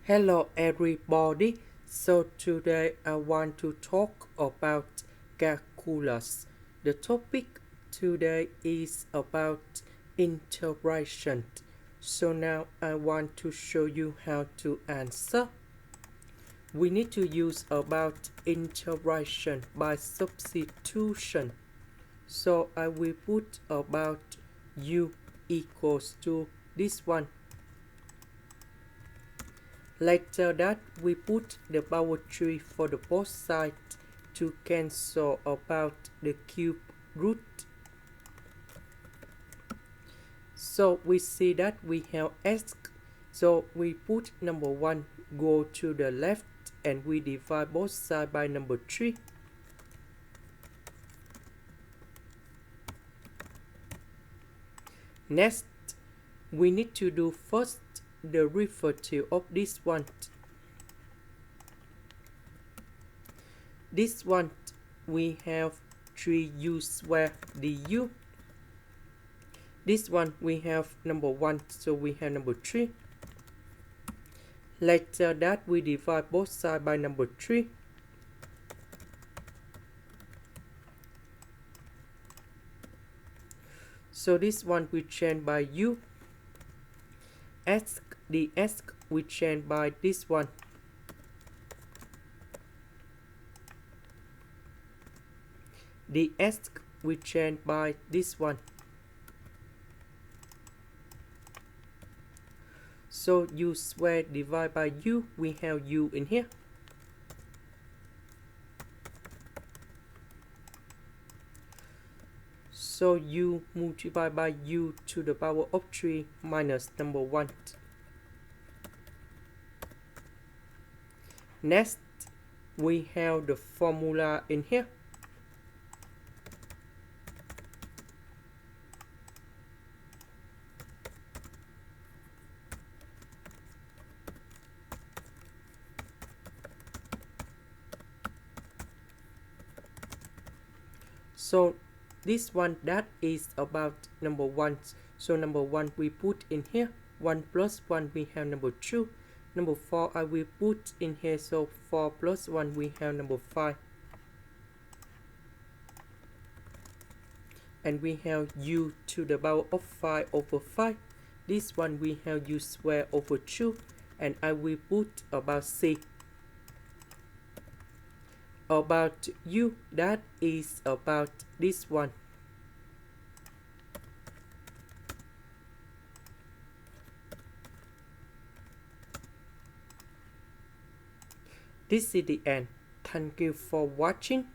Hello everybody. So today I want to talk about calculus. The topic today is about integration. So now I want to show you how to answer. We need to use about integration by substitution. So I will put about u equals to this one. Later that we put the power 3 for the both sides to cancel about the cube root. So we see that we have x. So we put number 1 go to the left and we divide both sides by number 3. Next, we need to do first the derivative of this one. This one we have 3u square du. This one we have number 1, so we have number 3. Later that we divide both sides by number 3. So this one we change by u. The s we change by this one. The s we change by this one. So u square divided by u, we have u in here. So u multiplied by u to the power of 3 minus number 1. Next, we have the formula in here. So this one that is about number 1. So number 1 we put in here. 1 plus 1 we have number 2. Number 4 I will put in here, so 4 plus 1 we have number 5. And we have u to the power of 5 over 5. This one we have u square over 2. And I will put about c. About u, that is about this one. This is the end. Thank you for watching.